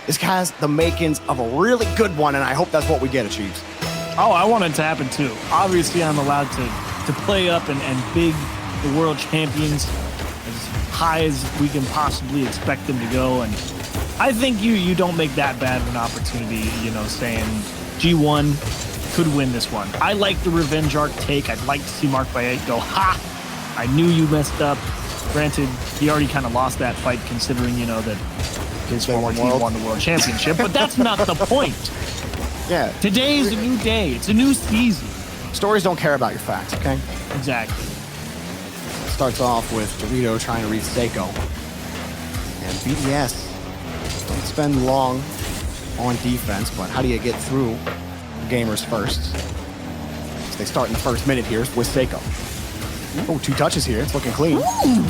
This has the makings of a really good one, and I hope that's what we get, Chiefs. Oh, I want it to happen too. Obviously, I'm allowed to play up and big the world champions as high as we can possibly expect them to go. And I think you don't make that bad of an opportunity, saying G1 could win this one. I like the revenge arc take. I'd like to see Mark by 8 go, ha! I knew you messed up. Granted, he already kind of lost that fight considering, that his former team won the World Championship, but that's not the point. Yeah. Today is a new day. It's a new season. Stories don't care about your facts, okay? Exactly. Starts off with Dorito trying to reach Seiko. And BDS don't spend long on defense, but how do you get through gamers first? So they start in the first minute here with Seiko. Oh, 2 touches here. It's looking clean. Ooh.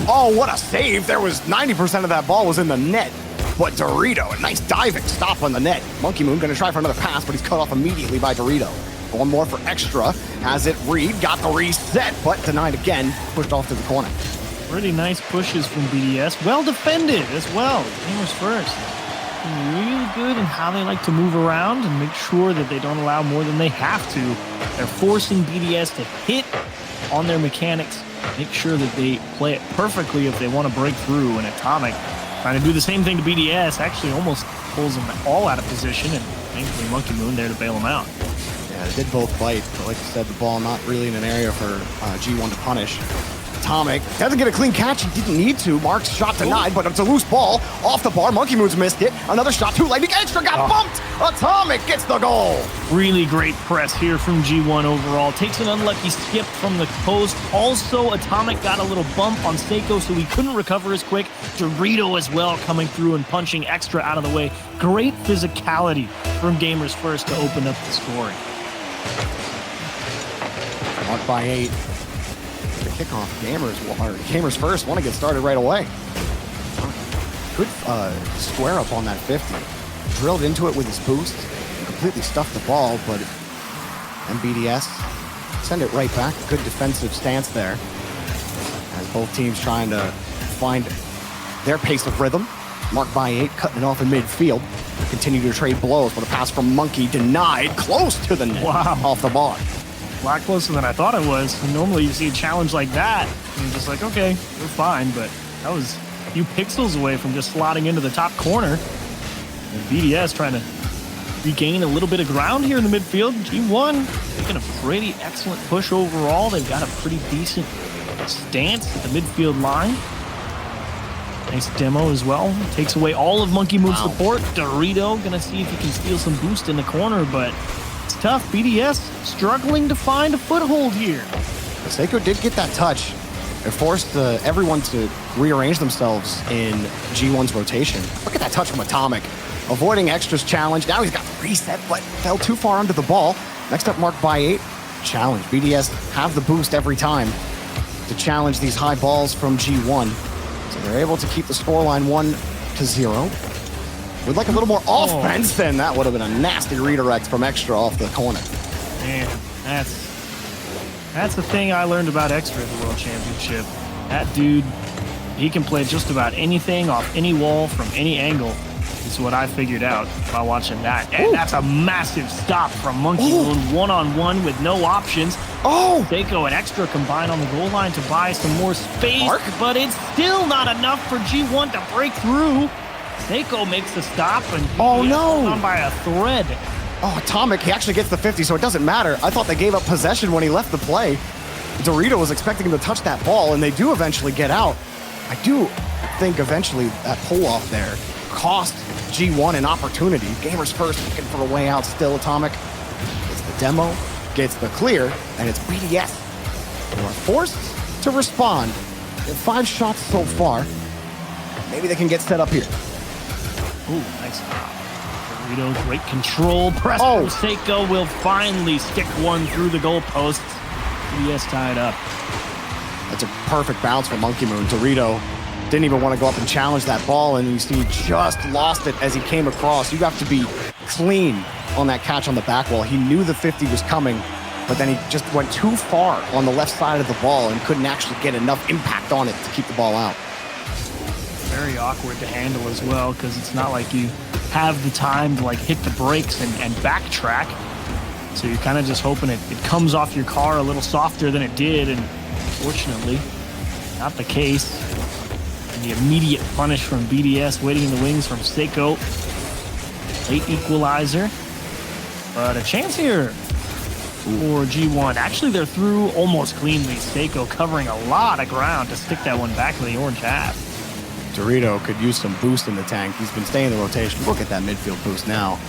Oh, what a save. There was 90% of that ball was in the net. But Dorito, a nice diving stop on the net. Monkey Moon going to try for another pass, but he's cut off immediately by Dorito. One more for extra. Has it read, got the reset, but denied again. Pushed off to the corner. Pretty nice pushes from BDS. Well defended as well. Gamers first. Really good in how they like to move around and make sure that they don't allow more than they have to. They're forcing BDS to hit on their mechanics. Make sure that they play it perfectly if they want to break through. And Atomic trying to do the same thing to BDS, actually almost pulls them all out of position, and thankfully Monkey Moon there to bail them out. Yeah, they did both bite, but like you said, the ball not really in an area for G1 to punish. Atomic doesn't get a clean catch. He didn't need to. Mark's shot denied, but it's a loose ball off the bar. Monkey Moon's missed it. Another shot too late. Extra got bumped. Atomic gets the goal. Really great press here from G1 overall. Takes an unlucky skip from the post. Also, Atomic got a little bump on Seiko, so he couldn't recover as quick. Dorito as well coming through and punching extra out of the way. Great physicality from Gamers First to open up the scoring. Mark by 8. The kickoff, Gamers First want to get started right away. Good square up on that 50. Drilled into it with his boost. Completely stuffed the ball, but BDS send it right back. Good defensive stance there. As both teams trying to find their pace of rhythm. Mark by 8 cutting it off in midfield. Continue to trade blows, but a pass from Monkey denied close to the net. Wow. Off the bar. A lot closer than I thought it was. Normally you see a challenge like that, and you're just like, okay, we're fine, but that was a few pixels away from just slotting into the top corner. And BDS trying to regain a little bit of ground here in the midfield. G1 making a pretty excellent push overall. They've got a pretty decent stance at the midfield line. Nice demo as well. Takes away all of Monkey Moon's support. Dorito gonna see if he can steal some boost in the corner, but it's tough. BDS struggling to find a foothold here. Seiko did get that touch. It forced everyone to rearrange themselves in G1's rotation. Look at that touch from Atomic. Avoiding Extra's challenge. Now he's got the reset, but fell too far under the ball. Next up, Mark by 8. Challenge. BDS have the boost every time to challenge these high balls from G1. So they're able to keep the scoreline 1-0. With like a little more offense, then that would have been a nasty redirect from Extra off the corner. Man, that's the thing I learned about Extra at the World Championship. That dude, he can play just about anything off any wall from any angle. Is what I figured out by watching that. And that's a massive stop from Monkey Moon, one-on-one with no options. Seiko and Extra combine on the goal line to buy some more space, but it's still not enough for G1 to break through. Seiko makes the stop, and on by a thread. Atomic, he actually gets the 50, so it doesn't matter. I thought they gave up possession when he left the play. Dorito was expecting him to touch that ball, and they do eventually get out. I do think eventually that pull-off there cost G1 an opportunity. Gamers First looking for a way out still. Atomic gets the demo, gets the clear, and it's BDS who are forced to respond. 5 shots so far. Maybe they can get set up here. Ooh, nice stop. Dorito, great control. Press from Seiko will finally stick one through the goalposts. BDS tied up. That's a perfect bounce for Monkey Moon. Dorito didn't even want to go up and challenge that ball, and you see he just lost it as he came across. You have to be clean on that catch on the back wall. He knew the 50 was coming, but then he just went too far on the left side of the ball and couldn't actually get enough impact on it to keep the ball out. Very awkward to handle as well, because it's not like you have the time to like hit the brakes and backtrack. So you're kind of just hoping it comes off your car a little softer than it did, and fortunately, not the case. And the immediate punish from BDS waiting in the wings from Seiko. Late equalizer. But a chance here for G1. Actually, they're through almost cleanly. Seiko covering a lot of ground to stick that one back to the orange half. Dorito could use some boost in the tank. He's been staying in the rotation. Look at that midfield boost now.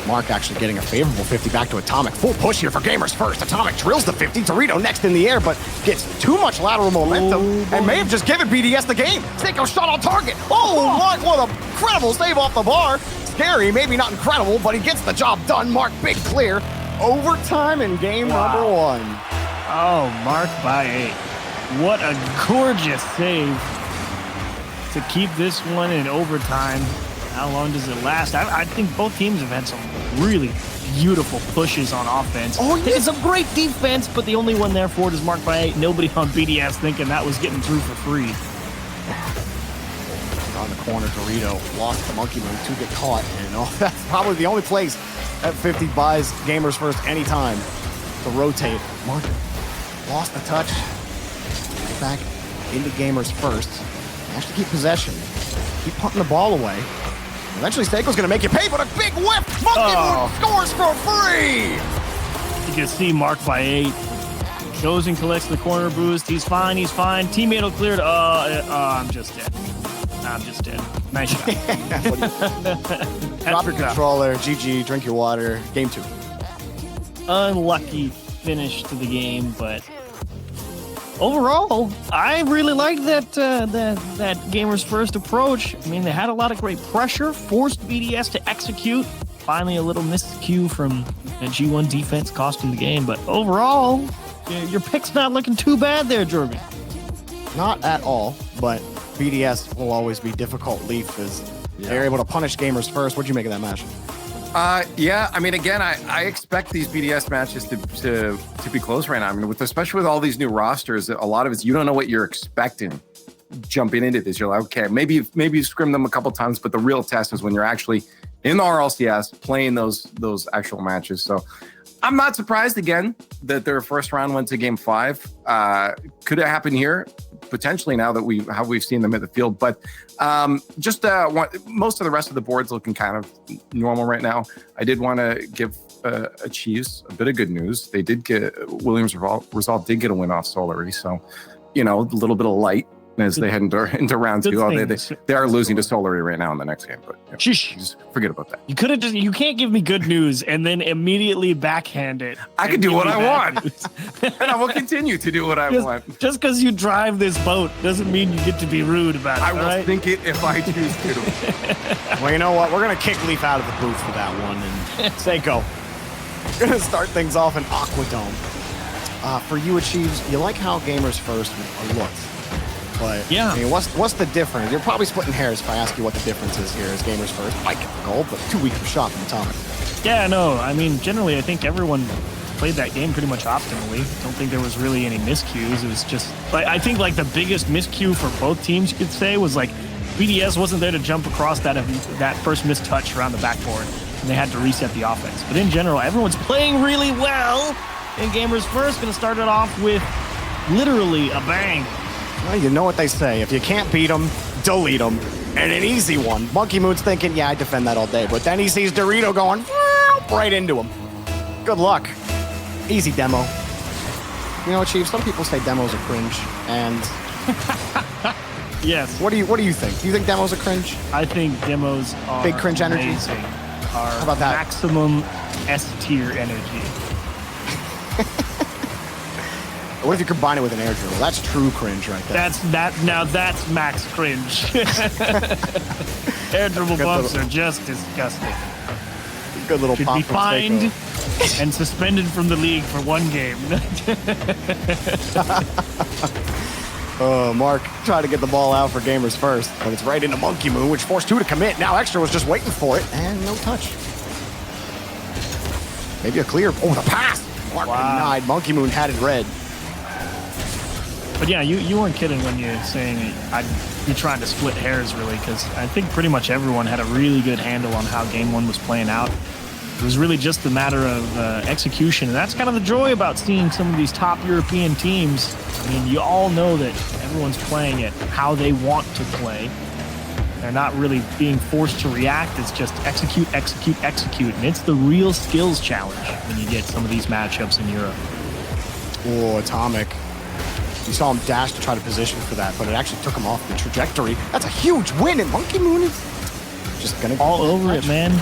Mark actually getting a favorable 50 back to Atomic. Full push here for Gamers first. Atomic drills the 50. Dorito next in the air, but gets too much lateral momentum and may have just given BDS the game. Seiko shot on target. Oh, what an incredible save off the bar. Scary, maybe not incredible, but he gets the job done. Mark, big clear. Overtime in game number 1. Oh, Mark by 8. What a gorgeous save to keep this one in overtime. How long does it last? I think both teams have had some really beautiful pushes on offense. Oh, yeah. It's a great defense, but the only one there for it is Mark by 8. Nobody on BDS thinking that was getting through for free. On the corner, Dorito lost the monkey move to get caught, and that's probably the only place that 50 buys Gamers first anytime to rotate. Mark lost the touch. Back into Gamers first. Actually keep possession. Keep punting the ball away. Eventually, Seiko's going to make you pay, but a big whiff! Monkey scores for free! You can see Mark by 8. Goes and collects the corner boost. He's fine, he's fine. Teammate will clear it. I'm just dead. I'm just dead. Nice shot. Drop your controller, GG, drink your water. Game 2. Unlucky finish to the game, but overall, I really liked that Gamers First approach. I mean, they had a lot of great pressure, forced BDS to execute. Finally, a little miscue from the G1 defense costing the game, but overall, your pick's not looking too bad there, Jorgen. Not at all, but BDS will always be difficult leaf as they're able to punish Gamers First. What'd you make of that match? Yeah, I mean, again, I expect these BDS matches to be close right now. I mean, especially with all these new rosters, a lot of it, you don't know what you're expecting jumping into this. You're like, okay, maybe you scrim them a couple times, but the real test is when you're actually in the RLCS playing those actual matches. So I'm not surprised again that their first round went to game 5. Could it happen here? Potentially, now that we've seen them at the field, but most of the rest of the board's looking kind of normal right now. I did want to give Chiefs a bit of good news. They did get Williams Resolve did get a win off Solary, so a little bit of light as they head into round 2. They are losing to Solary right now in the next game, but just forget about that. You can't give me good news and then immediately backhand it. I can do what I want, and I will continue to do what I want. Just because you drive this boat doesn't mean you get to be rude about it. I will think it if I choose to. Well, you know what? We're going to kick Leaf out of the booth for that one, and Seiko going to start things off in Aquadome. For you, Achieves, you like how Gamers First looked. But yeah, I mean, what's the difference? You're probably splitting hairs if I ask you what the difference is here as Gamers First. Might get the goal, but too weak of a shot from Atomic. Yeah, no, I mean, generally, I think everyone played that game pretty much optimally. Don't think there was really any miscues. It was just, I think like the biggest miscue for both teams, you could say, was like BDS wasn't there to jump across that first missed touch around the backboard, and they had to reset the offense. But in general, everyone's playing really well. And Gamers First going to start it off with literally a bang. Well, you know what they say. If you can't beat them, delete them. And an easy one. Monkey Moon's thinking, yeah, I defend that all day. But then he sees Dorito going right into him. Good luck. Easy demo. You know, Chief, some people say demos are cringe. And yes. What do you think? Do you think demos are cringe? I think demos are big cringe energy. Amazing. How about that? Maximum S tier energy. What if you combine it with an air dribble? That's true cringe right there. Now that's max cringe. Air dribble bumps are just disgusting. Good little pop. Should be fined and suspended from the league for 1 game. Mark tried to get the ball out for Gamers First, but it's right into Monkey Moon, which forced 2 to commit. Now Extra was just waiting for it, and no touch. Maybe a clear. Oh, the pass! Mark denied. Monkey Moon had it red. But yeah, you weren't kidding when you're saying you're trying to split hairs, really, because I think pretty much everyone had a really good handle on how Game 1 was playing out. It was really just a matter of execution, and that's kind of the joy about seeing some of these top European teams. I mean, you all know that everyone's playing it how they want to play. They're not really being forced to react. It's just execute, execute, execute, and it's the real skills challenge when you get some of these matchups in Europe. Oh, Atomic. You saw him dash to try to position for that, but it actually took him off the trajectory. That's a huge win, and Monkey Moon is just gonna all over it, man.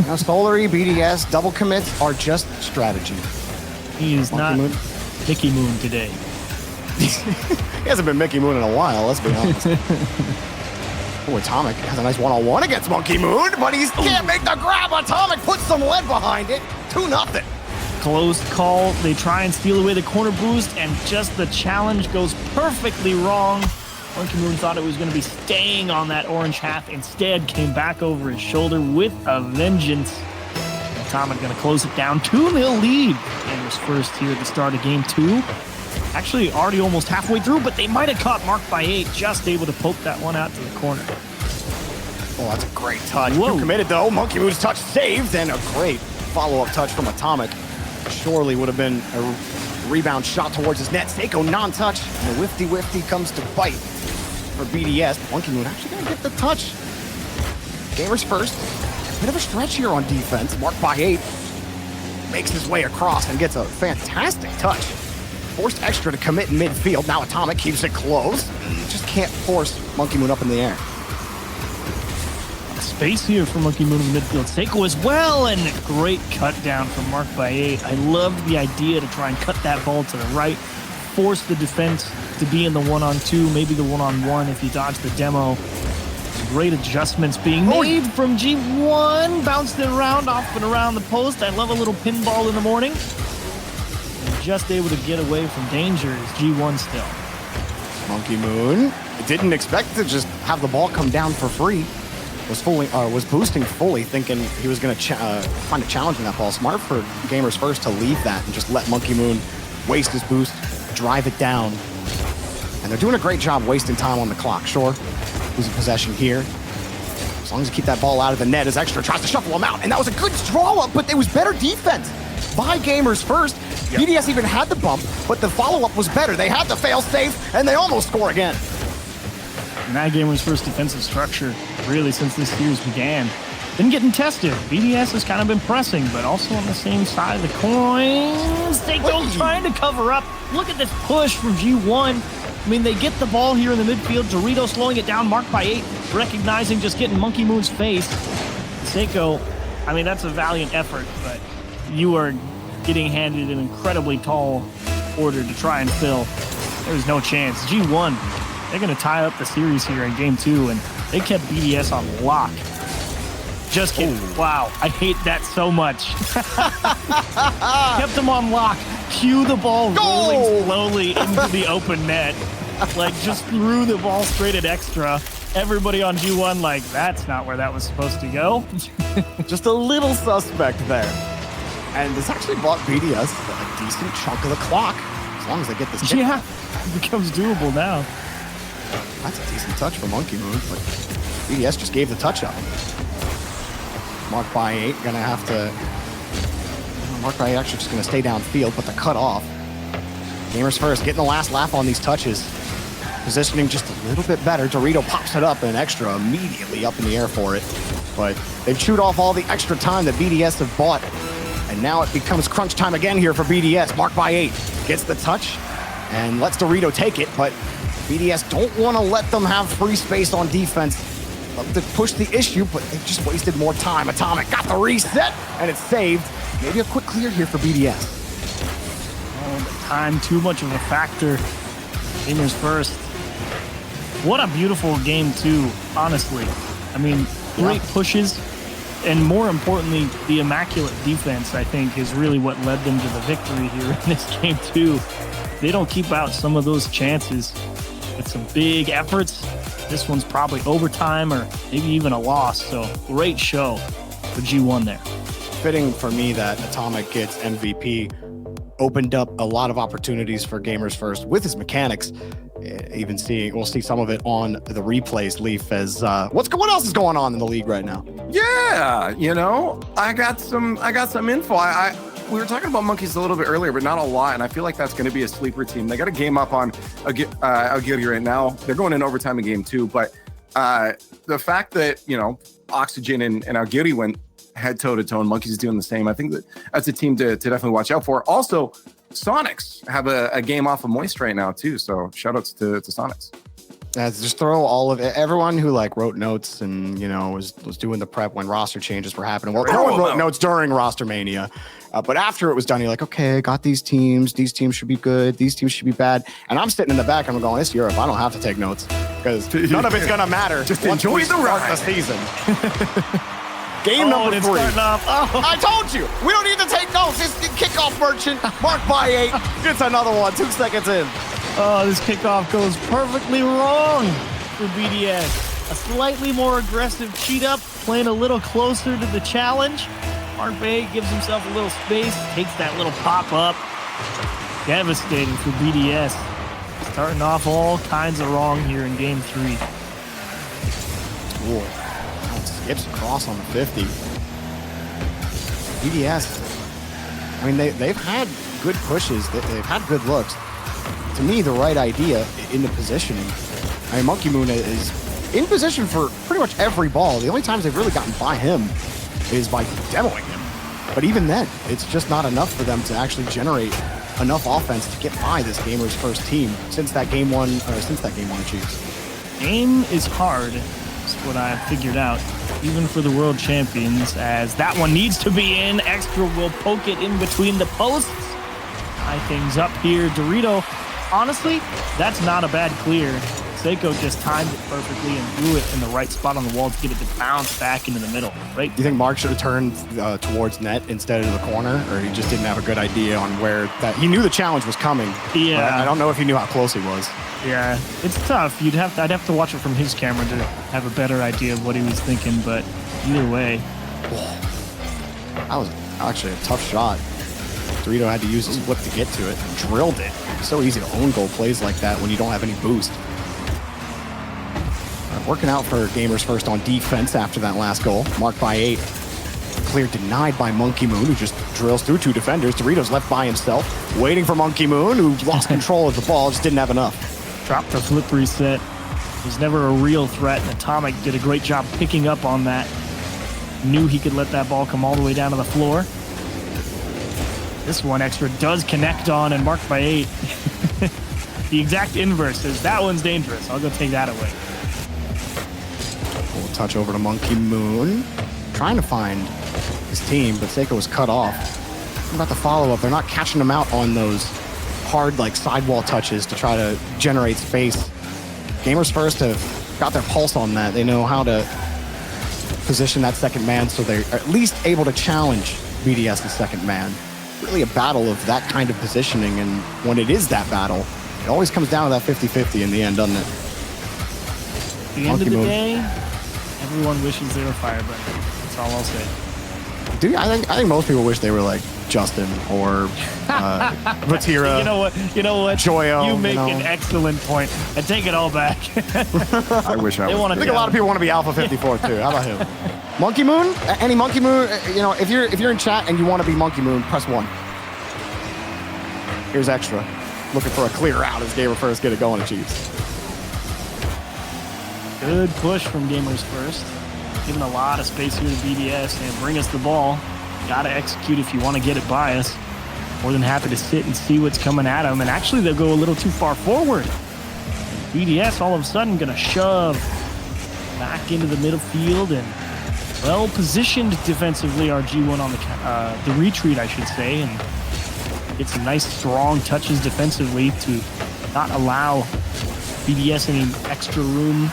Now Stollery, BDS, double commits are just strategy. He is not Mickey Moon today. He hasn't been Mickey Moon in a while, let's be honest. Oh, Atomic has a nice one-on-one against Monkey Moon, but he can't make the grab. Atomic puts some lead behind it. 2-0. Close call. They try and steal away the corner boost, and just the challenge goes perfectly wrong. Monkey Moon thought it was going to be staying on that orange half. Instead, came back over his shoulder with a vengeance. Atomic going to close it down. 2-0 lead. Gamers first here at the start of game 2. Actually, already almost halfway through, but they might have caught Mark by 8. Just able to poke that one out to the corner. Oh, that's a great touch. Whoa. Too committed, though. Monkey Moon's touch saved, and a great follow-up touch from Atomic. Surely would have been a rebound shot towards his net. Seiko non-touch, and the whifty comes to bite for BDS. Monkey Moon actually gonna get the touch. Gamers first. Bit of a stretch here on defense. Mark by 8 makes his way across and gets a fantastic touch. Forced extra to commit in midfield. Now Atomic keeps it close. Just can't force Monkey Moon up in the air. Space here for Monkey Moon in the midfield. Seiko as well, and a great cut down from Mark by 8. I loved the idea to try and cut that ball to the right, force the defense to be in the 1-on-2, maybe the 1-on-1 if you dodge the demo. Great adjustments being made from G1. Bounced it around, off and around the post. I love a little pinball in the morning. And just able to get away from danger is G1 still. Monkey Moon didn't expect to just have the ball come down for free. Was boosting fully, thinking he was going to find a challenge in that ball. Smart for Gamers first to leave that and just let Monkey Moon waste his boost, drive it down. And they're doing a great job wasting time on the clock. Sure, losing possession here. As long as you keep that ball out of the net, as Extra tries to shuffle him out. And that was a good draw up, but it was better defense by Gamers first. Yep. BDS even had the bump, but the follow-up was better. They had the fail-safe, and they almost score again. And that Gamers first defensive structure, really, since this series began, been getting tested. BDS has kind of been pressing, but also on the same side of the coin. Seiko trying to cover up. Look at this push from G1. I mean, they get the ball here in the midfield. Dorito slowing it down, Mark by 8, recognizing just getting Monkey Moon's face. Seiko, I mean, that's a valiant effort, but you are getting handed an incredibly tall order to try and fill. There's no chance. G1, they're going to tie up the series here in game 2, and they kept BDS on lock. Just kidding. Ooh. Wow, I hate that so much. Kept them on lock. Cue the ball rolling slowly into the open net. Like, just threw the ball straight at Extra. Everybody on G1 like, that's not where that was supposed to go. Just a little suspect there. And this actually bought BDS a decent chunk of the clock, as long as they get this kick. Yeah, it becomes doable now. That's a decent touch for Monkey Moon, but BDS just gave the touch up. Mark by 8 gonna have to. Mark by 8 actually just gonna stay downfield, but the cut off. Gamers first, getting the last laugh on these touches. Positioning just a little bit better. Dorito pops it up and Extra immediately up in the air for it. But they've chewed off all the extra time that BDS have bought. And now it becomes crunch time again here for BDS. Mark by 8 gets the touch and lets Dorito take it, but BDS don't want to let them have free space on defense. Love to push the issue, but they just wasted more time. Atomic got the reset, and it's saved. Maybe a quick clear here for BDS. Oh, the time, too much of a factor. Gamers first. What a beautiful game, too, honestly. I mean, great pushes, and more importantly, the immaculate defense, I think, is really what led them to the victory here in this game, too. They don't keep out some of those chances with some big efforts. This one's probably overtime or maybe even a loss. So great show for G1 there. Fitting for me that Atomic gets MVP. opened up a lot of opportunities for Gamers First with his mechanics. We'll see some of it on the replays, Leaf, as what else is going on in the league right now? Yeah, you know, I got some info. We were talking about Monkeys a little bit earlier, but not a lot, and I feel like that's going to be a sleeper team. They got a game up on Agility right now. They're going in overtime in game 2, but the fact that, you know, Oxygen and Agility went head toe to toe, and Monkeys is doing the same, I think that's a team to definitely watch out for. Also, Sonics have a game off of Moist right now too, so shout outs to Sonics. Just throw all of it. Everyone who like wrote notes and, you know, was doing the prep when roster changes were happening. Well, everyone wrote notes during Roster Mania, but after it was done, you're like, okay, I got these teams. These teams should be good. These teams should be bad. And I'm sitting in the back. I'm going, it's Europe. I don't have to take notes because none of it's gonna matter. Just enjoy the ride. The season. Game number 3. I told you, we don't need to take notes. It's the kickoff merchant, marked by 8. Gets another one, 2 seconds in. Oh, this kickoff goes perfectly wrong for BDS. A slightly more aggressive cheat up, playing a little closer to the challenge. Mark Bay gives himself a little space, takes that little pop up. Devastating for BDS. Starting off all kinds of wrong here in game 3. Whoa. Skips across on the 50. BDS, I mean, they've had good pushes. They've had good looks. To me, the right idea in the positioning. I mean, Monkey Moon is in position for pretty much every ball. The only times they've really gotten by him is by demoing him. But even then, it's just not enough for them to actually generate enough offense to get by this Gamers First team since that game one achieves. Aim is hard. What I've figured out, even for the world champions, as that one needs to be in. Extra will poke it in between the posts. Tie things up here. Dorito, honestly, that's not a bad clear. Seiko just timed it perfectly and threw it in the right spot on the wall to get it to bounce back into the middle. Right. Do you think Mark should have turned towards net instead of the corner, or he just didn't have a good idea on where that? He knew the challenge was coming. Yeah. I don't know if he knew how close he was. Yeah, it's tough. I'd have to watch it from his camera to have a better idea of what he was thinking, but either way. That was actually a tough shot. Dorito had to use his whip to get to it and drilled it. It's so easy to own goal plays like that when you don't have any boost. Working out for Gamers First on defense after that last goal, marked by 8. Clear denied by Monkey Moon, who just drills through 2 defenders. Dorito's left by himself, waiting for Monkey Moon, who lost control of the ball, just didn't have enough. Dropped the flip reset. Was never a real threat, and Atomic did a great job picking up on that. Knew he could let that ball come all the way down to the floor. This one extra does connect on and marked by 8. The exact inverse is that one's dangerous. I'll go take that away. We'll touch over to Monkey Moon. Trying to find his team, but Seiko was cut off. What about the follow-up? They're not catching him out on those hard, like, sidewall touches to try to generate space. Gamers First have got their pulse on that. They know how to position that second man so they're at least able to challenge BDS's second man. Really a battle of that kind of positioning, and when it is that battle, it always comes down to that 50-50 in the end, doesn't it? At the end of the day, everyone wishes they were Firebender. That's all I'll say. Dude, I think most people wish they were like Justin or Vatira. You know what? Joyo. You make an excellent point. I take it all back. I wish I was. I think a lot of people want to be Alpha 54 too. How about him? Monkey Moon? Any Monkey Moon? You know, if you're in chat and you want to be Monkey Moon, press 1. Here's extra. Looking for a clear out as Gamer First get it going to Chiefs. Good push from Gamers First. Giving a lot of space here to BDS and bring us the ball. Got to execute if you want to get it by us. More than happy to sit and see what's coming at them. And actually, they'll go a little too far forward. BDS all of a sudden going to shove back into the middle field and well positioned defensively. Our G1 on the retreat, I should say, and get some nice strong touches defensively to not allow BDS any extra room.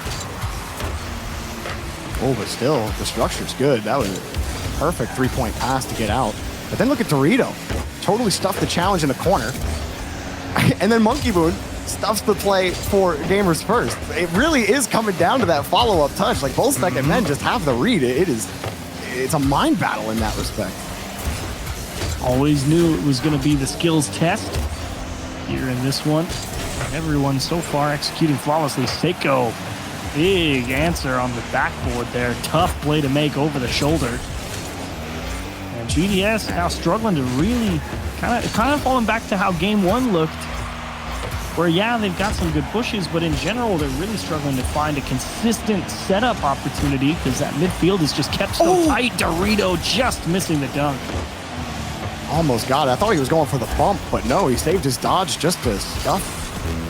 Oh, but still, the structure's good. That was a perfect 3-point pass to get out. But then look at Dorito. Totally stuffed the challenge in the corner. And then Monkey Moon stuffs the play for Gamers First. It really is coming down to that follow-up touch. Like, both second men just have the read. It's a mind battle in that respect. Always knew it was going to be the skills test here in this one. Everyone so far executing flawlessly. Seiko, big answer on the backboard there. Tough play to make over the shoulder. And BDS now struggling to really kind of falling back to how game one looked, where yeah, they've got some good pushes, but in general, they're really struggling to find a consistent setup opportunity because that midfield is just kept so tight. Dorito just missing the dunk. Almost got it. I thought he was going for the bump, but no, he saved his dodge just to stuff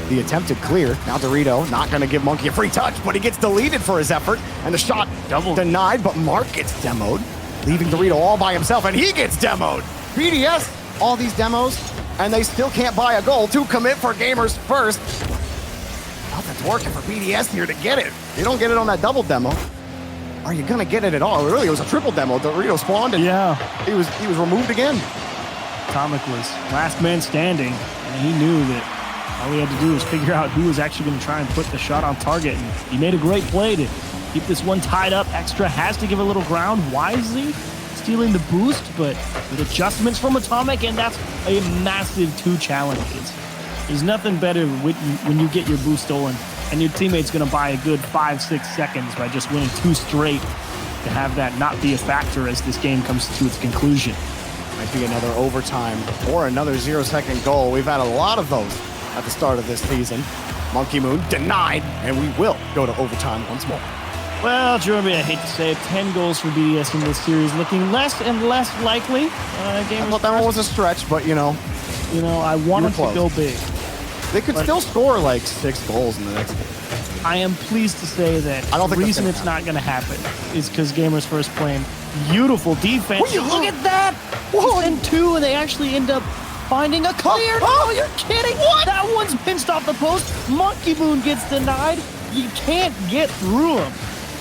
the attempted clear. Now Dorito not going to give Monkey a free touch, but he gets deleted for his effort, and the shot denied, but Mark gets demoed, leaving Dorito all by himself, and he gets demoed. BDS, all these demos, and they still can't buy a goal to commit for Gamers first. Nothing's working for BDS here to get it. You don't get it on that double demo. Are you going to get it at all? Really, it was a triple demo. Dorito spawned, and he was removed again. Atomic was last man standing, and he knew that all he had to do was figure out who was actually going to try and put the shot on target, and he made a great play to keep this one tied up. Extra has to give a little ground wisely, stealing the boost, but with adjustments from Atomic, and that's a massive 2 challenges. There's nothing better when you get your boost stolen, and your teammate's going to buy a good 5-6 seconds by just winning 2 straight to have that not be a factor as this game comes to its conclusion. Might be another overtime or another 0-second goal. We've had a lot of those at the start of this season. Monkey Moon denied, and we will go to overtime once more. Well, Jeremy, I hate to say it, 10 goals for BDS in this series, looking less and less likely. I thought that one was a stretch, but you know, I wanted to go big. They could still score like 6 goals in the next game. I am pleased to say that the reason it's not going to happen is because Gamers First playing beautiful defense. Look at that! And 2, and they actually end up finding a clear. Oh, you're kidding! What? That one's pinched off the post. Monkey Moon gets denied. You can't get through him.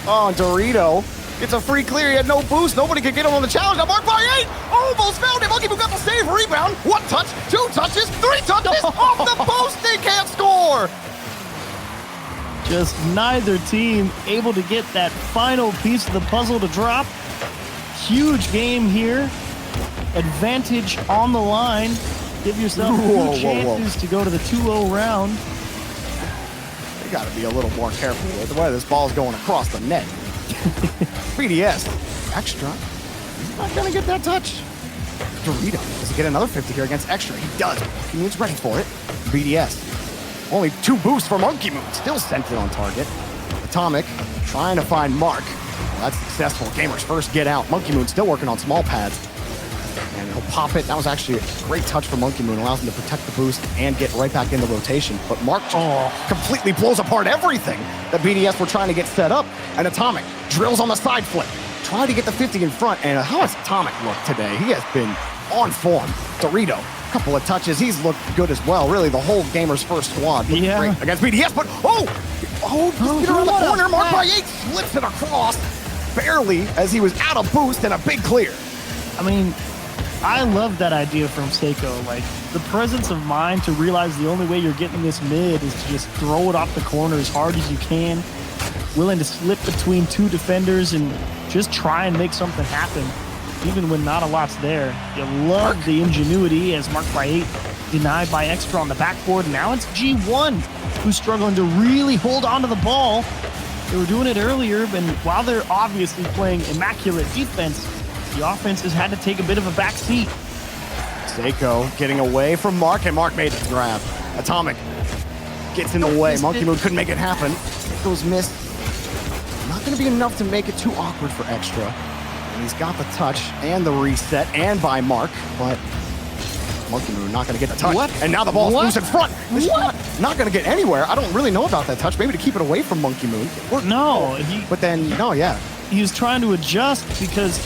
Oh, Dorito gets a free clear. He had no boost. Nobody could get him on the challenge. Now Mark by 8. Almost found him. Monkey Moon got the save. Rebound. 1 touch. 2 touches. 3 touches. Off the post. They can't score. Just neither team able to get that final piece of the puzzle to drop. Huge game here. Advantage on the line. Give yourself 2 chances to go to the 2-0 round. You got to be a little more careful with the way this ball's going across the net. BDS, Extra. He's not going to get that touch. Dorito, does he get another 50 here against Extra? He does. Monkey Moon's ready for it. BDS, only 2 boosts for Monkey Moon. Still sent it on target. Atomic, trying to find Mark. Well, that's successful. Gamers First get out. Monkey Moon still working on small pads. And he'll pop it. That was actually a great touch for Monkey Moon. Allows him to protect the boost and get right back in the rotation. But Mark completely blows apart everything that BDS were trying to get set up. And Atomic drills on the side flip. Try to get the 50 in front. And how has Atomic looked today? He has been on form. Dorito, a couple of touches. He's looked good as well. Really, the whole Gamers First squad looked great against BDS. But, get around the corner. Mark by 8 slips it across. Barely, as he was out of boost and a big clear. I mean, I love that idea from Seiko. Like, the presence of mind to realize the only way you're getting this mid is to just throw it off the corner as hard as you can. Willing to slip between 2 defenders and just try and make something happen, even when not a lot's there. You love the ingenuity as Mark by 8 denied by Extra on the backboard. Now it's G1 who's struggling to really hold on to the ball. They were doing it earlier, and while they're obviously playing immaculate defense, the offense has had to take a bit of a back seat. Seiko getting away from Mark, and Mark made the grab. Atomic gets in the way. Monkey Moon couldn't make it happen. Seiko's missed. Not going to be enough to make it too awkward for Extra. And he's got the touch and the reset and by Mark, but Monkey Moon not going to get the touch. What? And now the ball's loose in front. This shot not going to get anywhere. I don't really know about that touch. Maybe to keep it away from Monkey Moon. He was trying to adjust because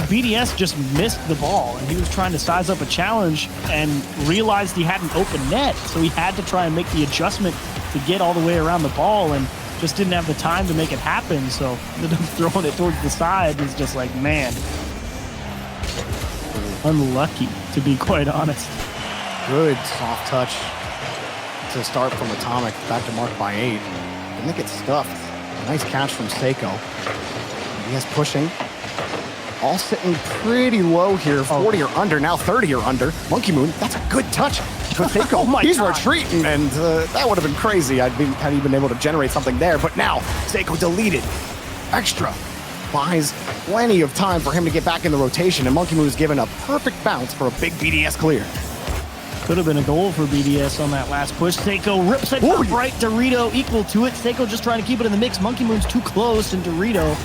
BDS just missed the ball, and he was trying to size up a challenge and realized he had an open net, so he had to try and make the adjustment to get all the way around the ball and just didn't have the time to make it happen, so ended up throwing it towards the side. Is just like, man, unlucky, to be quite honest. Good soft touch to start from Atomic, back to Mark by 8. And they get stuffed. Nice catch from Seiko. He has pushing. all sitting pretty low here, 40 or under, now 30 or under. Monkey Moon, that's a good touch. But Seiko, he's retreating, and that would have been crazy had he been able to generate something there. But now, Seiko deleted. Extra buys plenty of time for him to get back in the rotation, and Monkey Moon is given a perfect bounce for a big BDS clear. Could have been a goal for BDS on that last push. Seiko rips it up right. Dorito equal to it. Seiko just trying to keep it in the mix. Monkey Moon's too close, and Dorito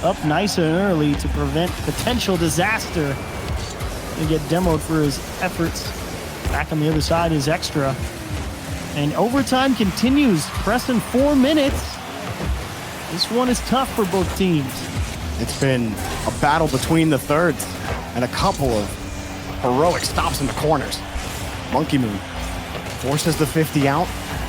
up nice and early to prevent potential disaster. And get demoed for his efforts. Back on the other side is Extra. And overtime continues, pressing 4 minutes. This one is tough for both teams. It's been a battle between the thirds and a couple of heroic stops in the corners. Monkey Moon forces the 50 out.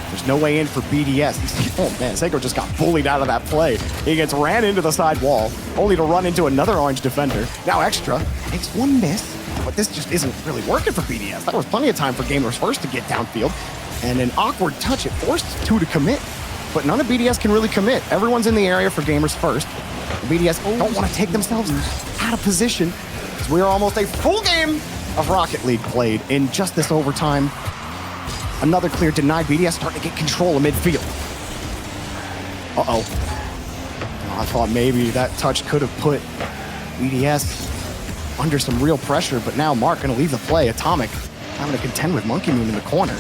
There's no way in for BDS. Oh man, Seiko just got bullied out of that play. He gets ran into the side wall, only to run into another orange defender. Now Extra makes one miss, but this just isn't really working for BDS. There was plenty of time for Gamers First to get downfield, and an awkward touch, it forced two to commit, but none of BDS can really commit. Everyone's in the area for Gamers First. The BDS don't want to take themselves out of position, because we are almost a full game of Rocket League played in just this overtime. Another clear denied. BDS starting to get control of midfield. I thought maybe that touch could have put BDS under some real pressure, but now Mark gonna leave the play. Atomic having to contend with Monkey Moon in the corner.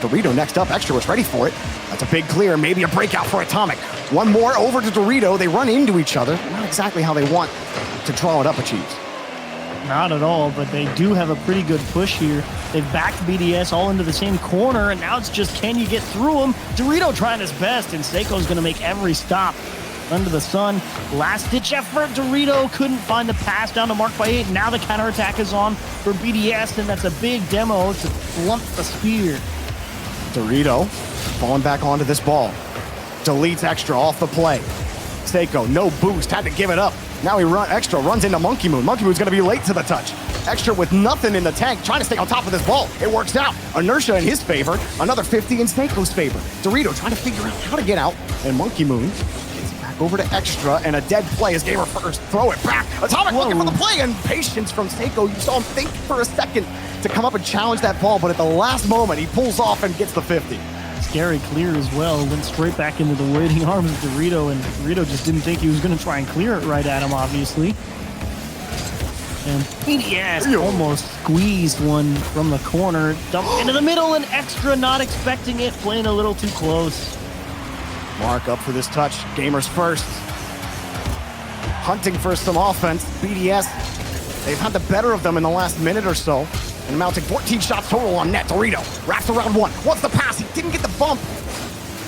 Dorito next up. Extra was ready for it. That's a big clear, maybe a breakout for Atomic. One more over to Dorito. They run into each other. Not exactly how they want to draw it up, Achieves. Not at all, but they do have a pretty good push here. They've backed BDS all into the same corner, and now it's just, can you get through them? Dorito trying his best, and Seiko's going to make every stop under the sun. Last-ditch effort. Dorito couldn't find the pass down to Mark by 8. Now the counterattack is on for BDS, and that's a big demo to blunt the spear. Dorito falling back onto this ball. Deletes Extra off the play. Seiko, no boost, had to give it up. Now Extra runs into Monkey Moon. Monkey Moon's gonna be late to the touch. Extra with nothing in the tank, trying to stay on top of this ball. It works out. Inertia in his favor. Another 50 in Seiko's favor. Dorito trying to figure out how to get out. And Monkey Moon gets back over to Extra, and a dead play is Gamer First. Throw it back. Atomic looking for the play, and patience from Seiko. You saw him think for a second to come up and challenge that ball, but at the last moment, he pulls off and gets the 50. Scary clear as well. Went straight back into the waiting arms of Dorito, and Dorito just didn't think he was going to try and clear it right at him, obviously. And BDS almost squeezed one from the corner, dumped into the middle, and Extra not expecting it, playing a little too close. Mark up for this touch. Gamers First. Hunting for some offense. BDS, they've had the better of them in the last minute or so. And amounting 14 shots total on net. Dorito wraps around one. Wants the pass. He didn't get the bump.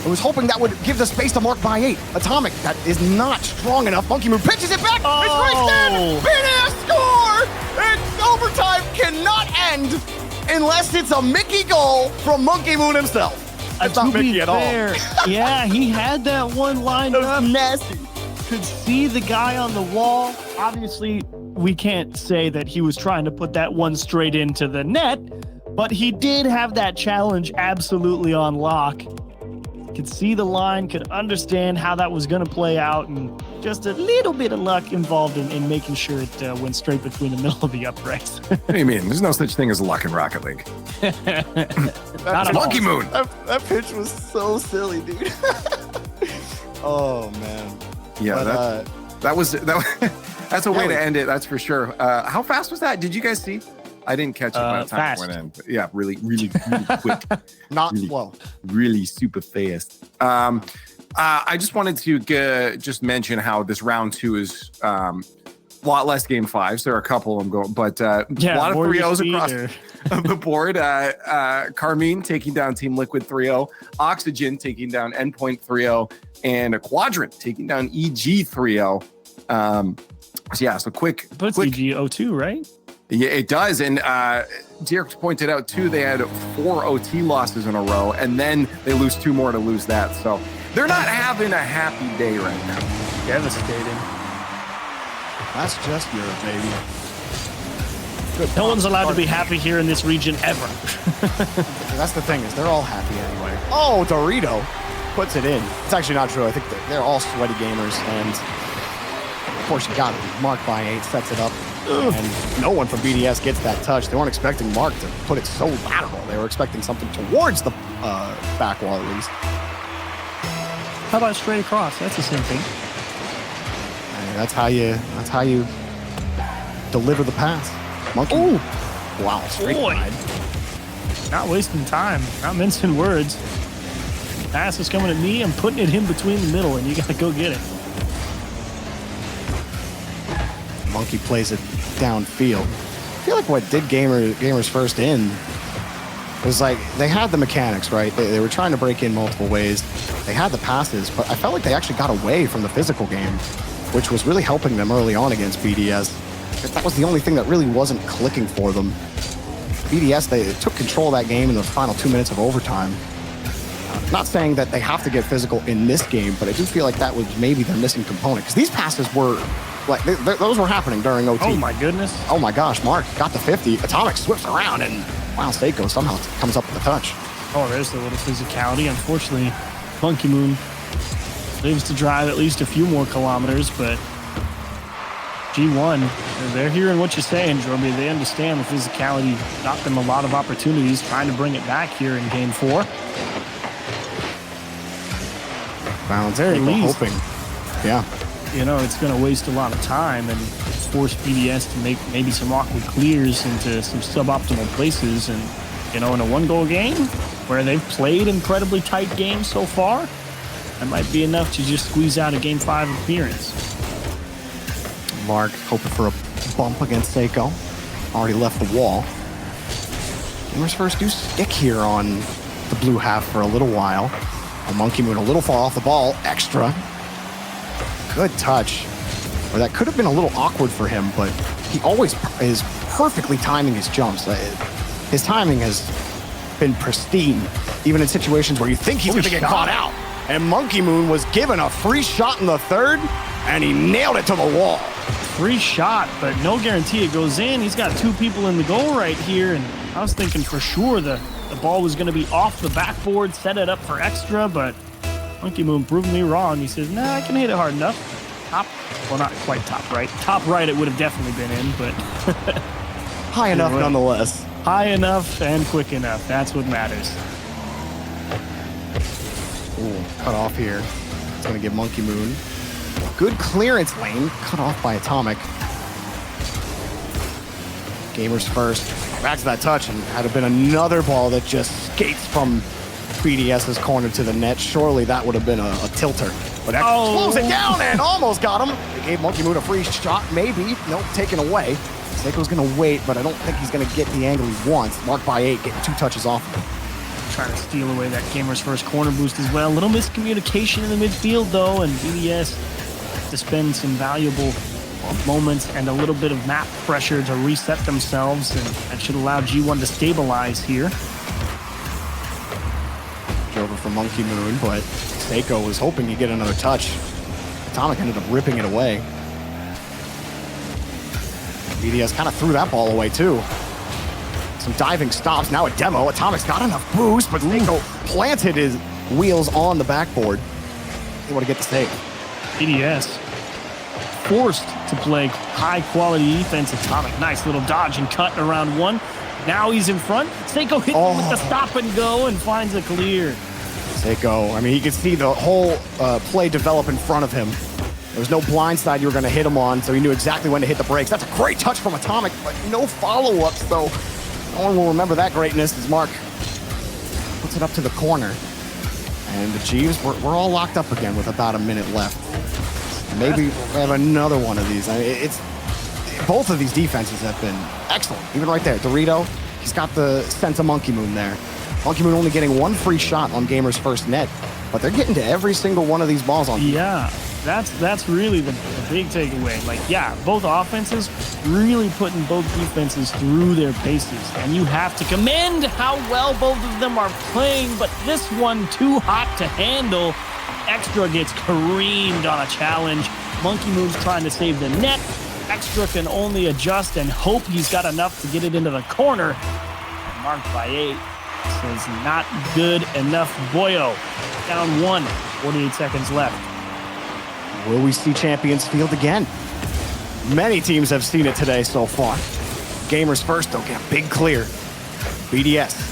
I was hoping that would give the space to Mark by 8. Atomic, that is not strong enough. Monkey Moon pitches it back. It's right in. BDS score! And overtime cannot end unless it's a Mickey goal from Monkey Moon himself. That's not Mickey at all. Yeah, he had that one lined up. Nasty. Could see the guy on the wall. Obviously, we can't say that he was trying to put that one straight into the net, but he did have that challenge absolutely on lock. Could see the line, could understand how that was going to play out, and just a little bit of luck involved in making sure it went straight between the middle of the uprights. What do you mean? There's no such thing as luck in Rocket League. Not Monkey Moon. That pitch was so silly, dude. Oh, man. Yeah, but, that's a way to end it, that's for sure. How fast was that? Did you guys see? I didn't catch it by the time it went in. But yeah, really, really, really quick. Not really, slow. Really super fast. I just wanted to just mention how this round 2 is a lot less game 5s. There are a couple of them going, but a lot of 3-0s across the board. Carmine taking down Team Liquid 3-0. Oxygen taking down Endpoint 3-0. And a Quadrant taking down EG 3-0. So quick. But it's EG 0-2, right? Yeah, it does. And Dirk pointed out, too, they had 4 OT losses in a row, and then they lose 2 more to lose that. So they're not having a happy day right now. Devastating. That's just Europe, baby. Good. No one's allowed to be happy here in this region ever. That's the thing, is they're all happy anyway. Oh, Dorito puts it in. It's actually not true. I think they're all sweaty gamers, and course, you got it. Mark by 8 sets it up. And no one from BDS gets that touch. They weren't expecting Mark to put it so lateral. They were expecting something towards the back wall at least. How about straight across? That's the same thing. And that's how you deliver the pass. Monkey. Ooh. Wow, straight line. Not wasting time, not mincing words. Pass is coming at me. I'm putting it in between the middle, and you got to go get it. Monkey plays it downfield. I feel like what did Gamers First in was like they had the mechanics, right? They were trying to break in multiple ways. They had the passes, but I felt like they actually got away from the physical game, which was really helping them early on against BDS. That was the only thing that really wasn't clicking for them. BDS, they took control of that game in the final 2 minutes of overtime. Not saying that they have to get physical in this game, but I do feel like that was maybe their missing component, because these passes were like those were happening during OT. Oh my goodness. Oh my gosh, Mark got the 50. Atomic swifts around, and wow, Seiko somehow comes up with a touch. Oh, there's the little physicality. Unfortunately, Monkey Moon lives to drive at least a few more kilometers, but G1, they're hearing what you're saying, Jorby. They understand the physicality knocked them a lot of opportunities, trying to bring it back here in Game 4. Balance, very least, hoping. Yeah. You know, it's going to waste a lot of time and force BDS to make maybe some awkward clears into some suboptimal places. And, you know, in a one-goal game where they've played incredibly tight games so far, that might be enough to just squeeze out a Game 5 appearance. Mark hoping for a bump against Seiko. Already left the wall. Gamers First do stick here on the blue half for a little while. A Monkey Moon a little far off the ball. Extra. Good touch. Or that could have been a little awkward for him, but he always is perfectly timing his jumps. His timing has been pristine, even in situations where you think he's going to get caught out. And Monkey Moon was given a free shot in the third, and he nailed it to the wall. Free shot, but no guarantee it goes in. He's got two people in the goal right here, and I was thinking for sure the ball was going to be off the backboard, set it up for extra, but Monkey Moon proved me wrong. He says, nah, I can hit it hard enough. Top, well, not quite top right. Top right, it would have definitely been in, but high enough nonetheless. High enough and quick enough. That's what matters. Ooh, cut off here. It's going to give Monkey Moon good clearance lane, cut off by Atomic. Gamers First. Back to that touch, and had it been another ball that just skates from BDS's corner to the net, surely that would have been a tilter. But that slows it down and almost got him. It gave Monkey Moon a free shot, maybe. Nope, taken away. Seiko's going to wait, but I don't think he's going to get the angle he wants. Marked by 8, getting 2 touches off of him. Trying to steal away that Gamers First corner boost as well. A little miscommunication in the midfield, though, and BDS to spend some valuable moments and a little bit of map pressure to reset themselves, and that should allow G1 to stabilize here. Over for Monkey Moon, but Seiko was hoping to get another touch. Atomic ended up ripping it away. BDS kind of threw that ball away too. Some diving stops, now a demo. Atomic's got enough boost, but Seiko planted his wheels on the backboard. They want to get the save. BDS forced to play high quality defense. Atomic, nice little dodge and cut around one. Now he's in front. Seiko hits him with the stop and go and finds a clear. Seiko, I mean, he could see the whole play develop in front of him. There was no blind side you were going to hit him on, so he knew exactly when to hit the brakes. That's a great touch from Atomic, but no follow-ups, though. No one will remember that greatness as Mark puts it up to the corner. And the Jeeves, we're all locked up again with about a minute left. Maybe we have another one of these. I mean, both of these defenses have been excellent. Even right there, Dorito, he's got the sense of Monkey Moon there. Monkey Moon only getting 1 free shot on Gamers First net, but they're getting to every single one of these balls on. Yeah, that's really the big takeaway. Like, yeah, both offenses really putting both defenses through their paces, and you have to commend how well both of them are playing, but this one too hot to handle. Extra gets careened on a challenge. Monkey Moon's trying to save the net. Extra can only adjust and hope he's got enough to get it into the corner. Marked by 8 says not good enough. Boyo down 1, 48 seconds left. Will we see Champions Field again? Many teams have seen it today so far. Gamers first, they'll get a big clear. BDS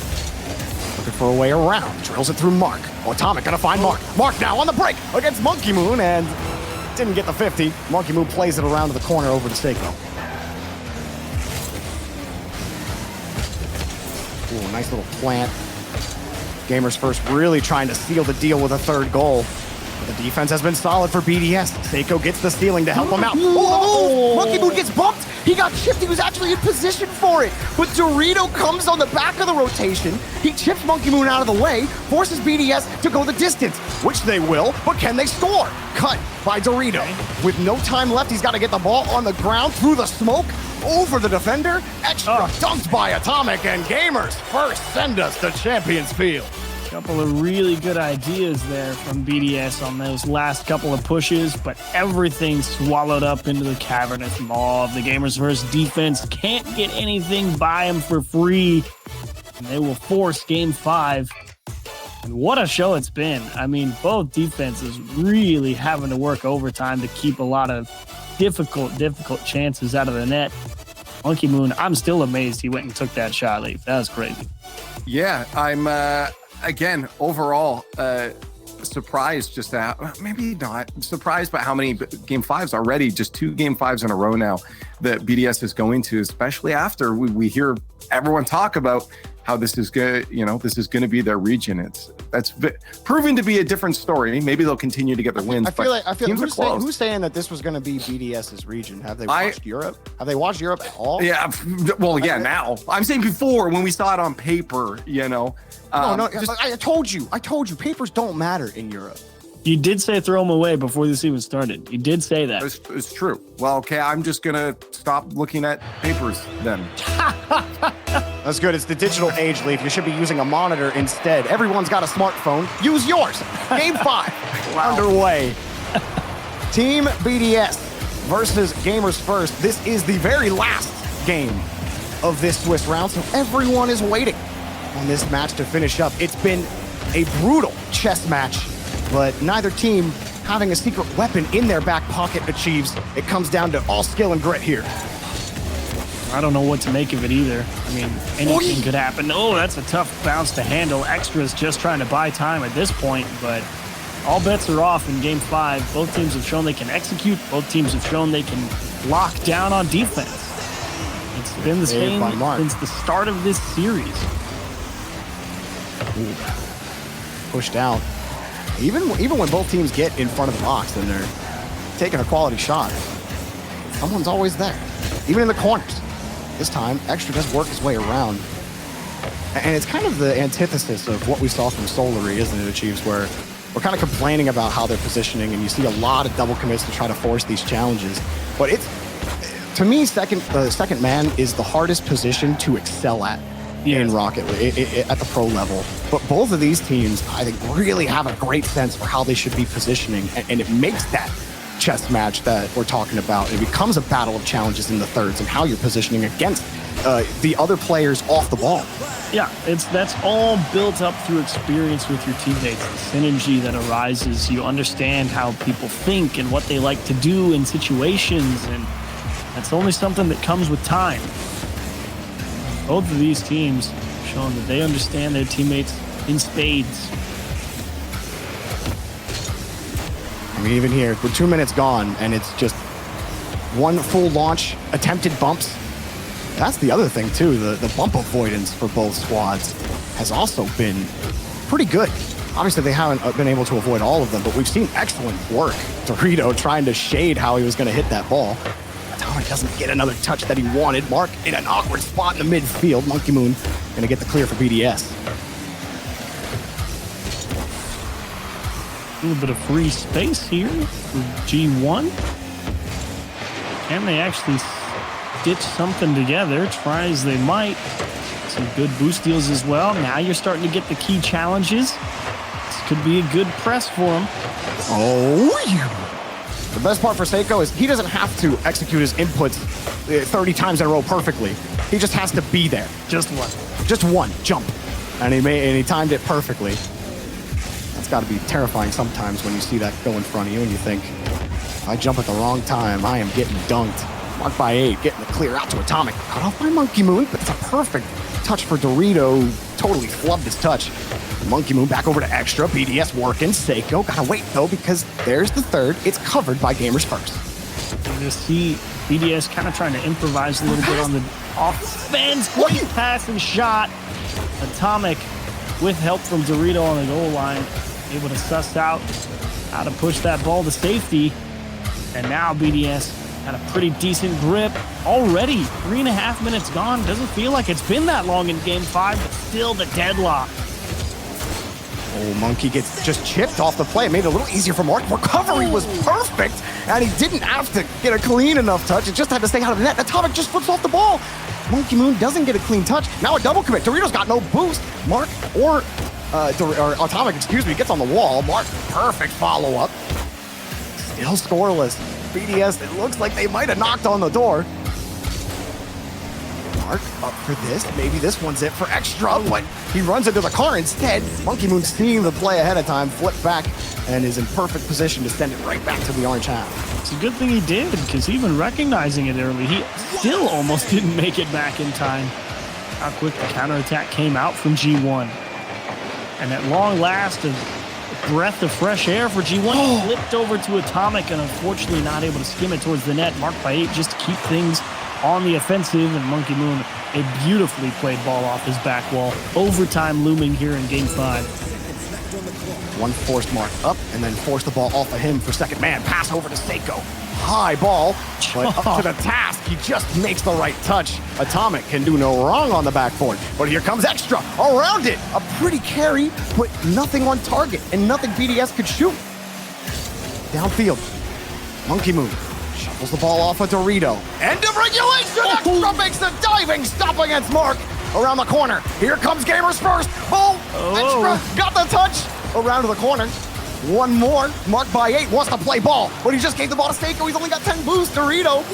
looking for a way around. Drills it through Mark. Atomic gonna find Mark. Mark now on the break against Monkey Moon and didn't get the 50. Monkey Moon plays it around to the corner over to Seiko. Ooh, nice little plant. Gamers first really trying to seal the deal with a third goal. The defense has been solid for BDS. Seiko gets the stealing to help him out. Oh, Monkey Moon gets bumped. He got chipped. He was actually in position for it. But Dorito comes on the back of the rotation. He chips Monkey Moon out of the way, forces BDS to go the distance, which they will, but can they score? Cut by Dorito. With no time left, he's got to get the ball on the ground through the smoke, over the defender. Extra dunked by Atomic, and Gamers first send us to Champions Field. Couple of really good ideas there from BDS on those last couple of pushes, but everything swallowed up into the cavernous maw of the Gamers First defense. Can't get anything by them for free, and they will force Game 5. And what a show it's been. I mean, both defenses really having to work overtime to keep a lot of difficult chances out of the net. Monkey Moon, I'm still amazed he went and took that shot, Leaf. That was crazy. Yeah, I'm... Again, overall, surprised just that, maybe not surprised by how many game fives already, just 2 game fives in a row now that BDS is going to, especially after we hear everyone talk about how this is good, this is going to be their region. That's proven to be a different story. Maybe they'll continue to get their wins. I feel like who's saying that this was going to be BDS's region? Have they watched Europe? Have they watched Europe at all? Yeah, well, yeah. Now I'm saying before when we saw it on paper, No, I told you. Papers don't matter in Europe. You did say throw them away before this even started. You did say that. It's true. Well, okay, I'm just going to stop looking at papers then. That's good. It's the digital age, Leaf. You should be using a monitor instead. Everyone's got a smartphone. Use yours. Game 5 underway. Team BDS versus Gamers First. This is the very last game of this Swiss round, so everyone is waiting on this match to finish up. It's been a brutal chess match, but neither team having a secret weapon in their back pocket achieves. It comes down to all skill and grit here. I don't know what to make of it either. I mean, anything could happen. Oh, that's a tough bounce to handle. Extra's just trying to buy time at this point, but all bets are off in Game 5. Both teams have shown they can execute. Both teams have shown they can lock down on defense. It's been the same since the start of this series. Ooh. Pushed out. Even when both teams get in front of the box and they're taking a quality shot, someone's always there, even in the corners. This time, Extra does work his way around. And it's kind of the antithesis of what we saw from Solary, isn't it, Achieves, where we're kind of complaining about how they're positioning, and you see a lot of double commits to try to force these challenges. But it's, to me, second man is the hardest position to excel at in Rocket League, at the pro level. But both of these teams, I think, really have a great sense for how they should be positioning, and it makes that chess match that we're talking about. It becomes a battle of challenges in the thirds and how you're positioning against the other players off the ball. Yeah, that's all built up through experience with your teammates, the synergy that arises. You understand how people think and what they like to do in situations, and that's only something that comes with time. Both of these teams have shown that they understand their teammates in spades. I mean, even here, we're 2 minutes gone, and it's just one full launch, attempted bumps. That's the other thing, too. The bump avoidance for both squads has also been pretty good. Obviously, they haven't been able to avoid all of them, but we've seen excellent work. Dorito trying to shade how he was going to hit that ball. Atomic doesn't get another touch that he wanted. Mark in an awkward spot in the midfield. Monkey Moon going to get the clear for BDS. A little bit of free space here for G1. Can they actually stitch something together? Try as they might. Some good boost deals as well. Now you're starting to get the key challenges. This could be a good press for them. Oh, yeah. The best part for Seiko is he doesn't have to execute his inputs 30 times in a row perfectly. He just has to be there. Just one. Just one jump. And he timed it perfectly. That's got to be terrifying sometimes when you see that go in front of you and you think, if I jump at the wrong time, I am getting dunked. Marked by 8, getting the clear out to Atomic. Cut off by Monkey Moon, but it's a perfect touch for Dorito. Totally flubbed his touch. Monkey Moon back over to Extra. BDS working. Seiko gotta wait though because there's the third. It's covered by Gamers First. You see BDS kind of trying to improvise a little bit on the offense. Great pass and shot. Atomic, with help from Dorito on the goal line, able to suss out how to push that ball to safety. And now BDS had a pretty decent grip already. 3.5 minutes gone. Doesn't feel like it's been that long in Game 5, but still the deadlock. Oh, Monkey gets just chipped off the play. It made it a little easier for Mark. Recovery was perfect, and he didn't have to get a clean enough touch. It just had to stay out of the net. Atomic just flips off the ball. Monkey Moon doesn't get a clean touch. Now a double commit. Dorito's got no boost. Mark or Atomic, gets on the wall. Mark, perfect follow-up. Still scoreless. BDS, it looks like they might have knocked on the door. Mark up for this. Maybe this one's it for Extra, but he runs into the car instead. Monkey Moon seeing the play ahead of time, flipped back, and is in perfect position to send it right back to the orange half. It's a good thing he did, because even recognizing it early, he still almost didn't make it back in time. How quick the counterattack came out from G1. And at long last, a breath of fresh air for G1 flipped over to Atomic, and unfortunately not able to skim it towards the net. Marked by 8 just to keep things on the offensive, and Monkey Moon, a beautifully played ball off his back wall. Overtime looming here in Game 5. One forced Mark up, and then forced the ball off of him for second man. Pass over to Seiko. High ball, but up to the task. He just makes the right touch. Atomic can do no wrong on the backboard, but here comes Extra around it. A pretty carry, but nothing on target, and nothing BDS could shoot. Downfield, Monkey Moon shuffles the ball off of Dorito. End of regulation! Extra makes the diving stop against Mark. Around the corner, here comes Gamers First. Ball, Extra got the touch. Around to the corner. One more. Marked by 8 wants to play ball, but he just gave the ball to Seiko. He's only got 10 boost. Dorito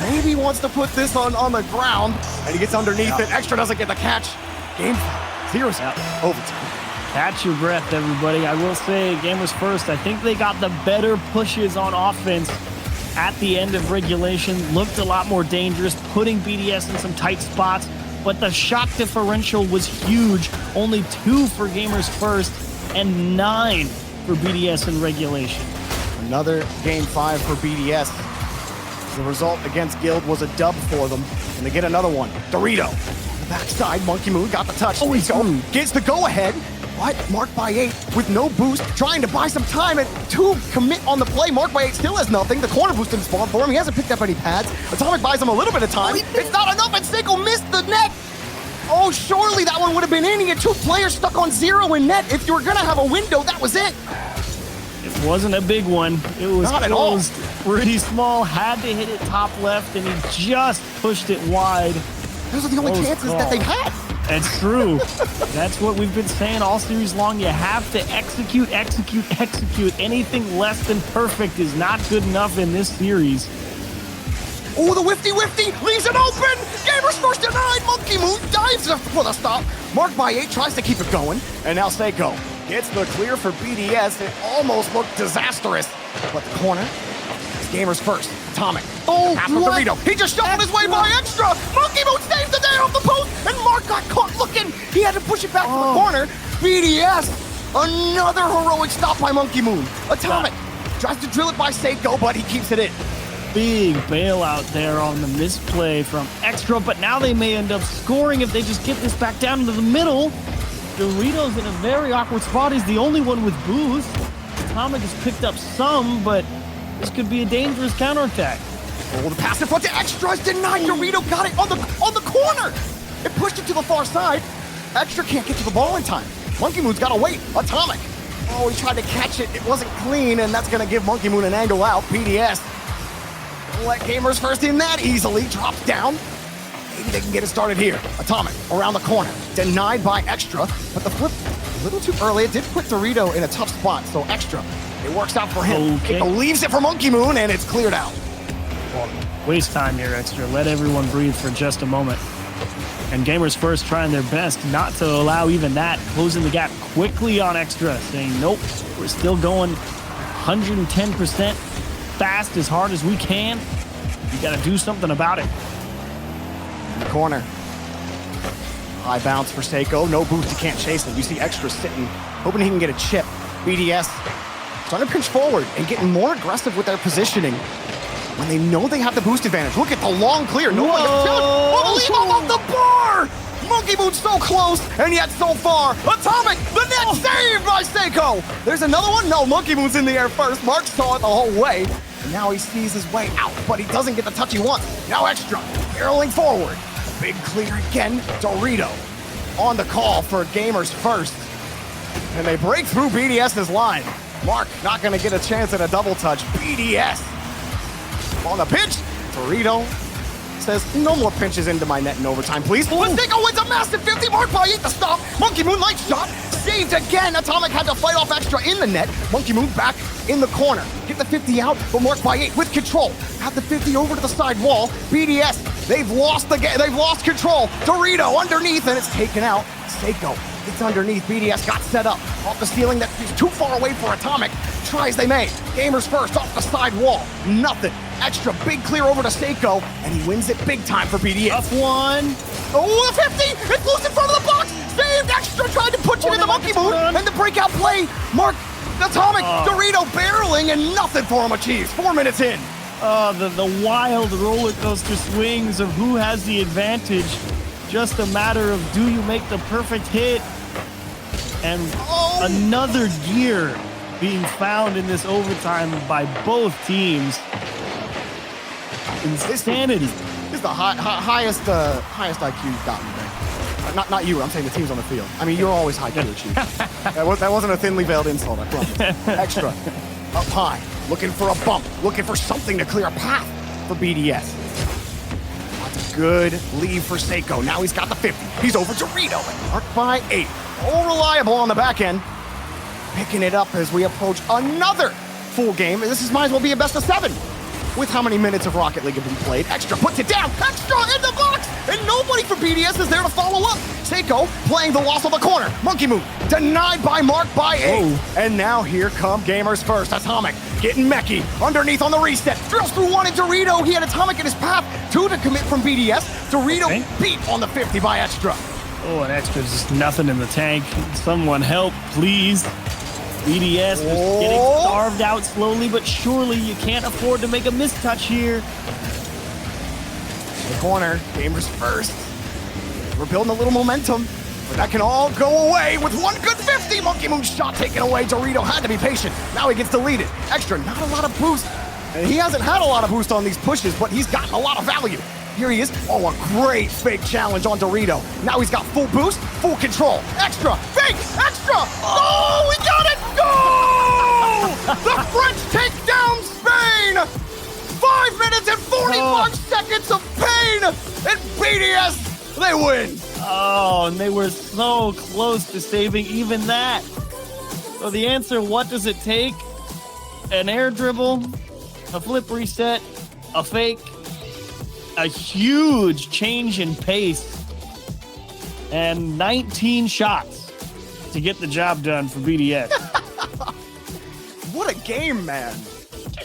maybe wants to put this on the ground, and he gets underneath it. Extra doesn't get the catch. Game 0 overtime. Catch your breath, everybody. I will say, Gamers First, I think they got the better pushes on offense at the end of regulation. Looked a lot more dangerous, putting BDS in some tight spots, but the shot differential was huge. Only 2 for Gamers First and 9 for BDS in regulation. Another Game 5 for BDS. The result against Guild was a dub for them, and they get another one. Dorito, on the backside, Monkey Moon got the touch. Gets the go-ahead, but Marked by 8 with no boost, trying to buy some time, and 2 commit on the play. Marked by 8 still has nothing. The corner boost didn't spawn for him. He hasn't picked up any pads. Atomic buys him a little bit of time. It's not enough, and Seiko missed the net. Oh, surely that one would have been in. He had 2 players stuck on 0 in net. If you were going to have a window, that was it. It wasn't a big one. It was not at all. Pretty small. Had to hit it top left, and he just pushed it wide. Those are the only chances that they've had. That's true. That's what we've been saying all series long. You have to execute, execute, execute. Anything less than perfect is not good enough in this series. Oh, the whifty leaves it open. Gamers First denied. Monkey Moon dives for the stop. Marked by 8 tries to keep it going, and now Seiko gets the clear for BDS. It almost looked disastrous, but the corner is Gamers First. Atomic. Half of Dorito. He just shuffled his way by Extra. Monkey Moon saves the day off the post, and Mark got caught looking. He had to push it back to the corner. BDS, another heroic stop by Monkey Moon. Atomic tries to drill it by Seiko, but he keeps it in. Big bailout there on the misplay from Extra, but now they may end up scoring if they just get this back down into the middle. Dorito's in a very awkward spot. He's the only one with boost. Atomic has picked up some, but this could be a dangerous counterattack. Oh, the pass in front to Extra is denied. Dorito got it on the corner. It pushed it to the far side. Extra can't get to the ball in time. Monkey Moon's got to wait. Atomic. Oh, he tried to catch it. It wasn't clean, and that's going to give Monkey Moon an angle out. BDS. Don't let Gamers First in that easily. Drops down. Maybe they can get it started here. Atomic around the corner. Denied by Extra, but the flip a little too early. It did put Dorito in a tough spot, so Extra, it works out for him. Okay. It leaves it for Monkey Moon, and it's cleared out. Waste time here, Extra. Let everyone breathe for just a moment. And Gamers First trying their best not to allow even that. Closing the gap quickly on Extra, saying, nope, we're still going 110% fast, as hard as we can. Got to do something about it. In the corner. High bounce for Seiko. No boost, he can't chase him. You see Extra sitting, hoping he can get a chip. BDS trying to pinch forward and getting more aggressive with their positioning when they know they have the boost advantage. Look at the long clear. No one can tell. Oh, leave him off the bar! Monkey Moon so close, and yet so far. Atomic, the net saved by Seiko. There's another one. No, Monkey Moon's in the air first. Mark saw it the whole way. And now he sees his way out, but he doesn't get the touch he wants. Now Extra, barreling forward. Big clear again. Dorito on the call for Gamers first. And they break through BDS's line. Mark not going to get a chance at a double touch. BDS on the pitch. Dorito says, no more pinches into my net in overtime, please. Seiko wins a massive 50. Mark by 8 to stop. Monkey Moon light shot. Saved again. Atomic had to fight off Extra in the net. Monkey Moon back in the corner. Get the 50 out, but Mark by 8 with control. Have the 50 over to the side wall. BDS, they've lost the game. They've lost control. Dorito underneath, and it's taken out. Seiko, it's underneath. BDS got set up off the ceiling that is too far away for Atomic. Try as they may. Gamers first off the side wall. Nothing. Extra big clear over to Seiko, and he wins it big time for BDS. Up one. Oh, the 50! It's loose in front of the box! Saved! Extra tried to put you in the Monkey Moon, and the breakout play. Mark, Atomic, Dorito barreling, and nothing for him achieves. 4 minutes in. The wild roller coaster swings of who has the advantage. Just a matter of do you make the perfect hit? And another gear being found in this overtime by both teams. Insanity. This is the highest IQ you've gotten, right? Not you, I'm saying the teams on the field. I mean, you're always high IQ, Chief. That wasn't a thinly veiled insult, I promise. Extra, up high, looking for a bump, looking for something to clear a path for BDS. That's a good lead for Seiko. Now he's got the 50. He's over Dorito, marked by 8. All reliable on the back end. Picking it up as we approach another full game. This might as well be a best of 7. With how many minutes of Rocket League have been played. Extra puts it down. Extra in the box. And nobody for BDS is there to follow up. Seiko playing the loss of the corner. Monkey Moon denied by Mark by 8. And now here come Gamers first. Atomic getting mechy underneath on the reset. Drills through one and Dorito. He had Atomic in his path. 2 to commit from BDS. Dorito beat on the 50 by Extra. Oh, and Extra's just nothing in the tank. Someone help, please. BDS was getting starved out slowly, but surely you can't afford to make a mistouch here. The corner, Gamers first. We're building a little momentum, but that can all go away with one good 50. Monkey Moon shot taken away. Dorito had to be patient. Now he gets deleted. Extra, not a lot of boost. And he hasn't had a lot of boost on these pushes, but he's gotten a lot of value. Here he is. Oh, a great fake challenge on Dorito. Now he's got full boost, full control. Extra, fake, Extra. Oh, we got it. Go! The French take down Spain. 5 minutes and 45 seconds of pain. And BDS, they win. Oh, and they were so close to saving even that. So the answer, what does it take? An air dribble, a flip reset, a fake, a huge change in pace, and 19 shots to get the job done for BDS. What a game, man.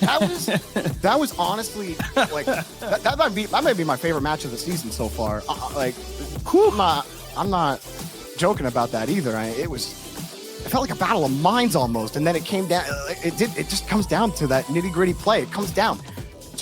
That was honestly like that might be my favorite match of the season so far. I'm not joking about that either. It felt like a battle of minds almost, and then it came down. It just comes down to that nitty gritty play. It comes down.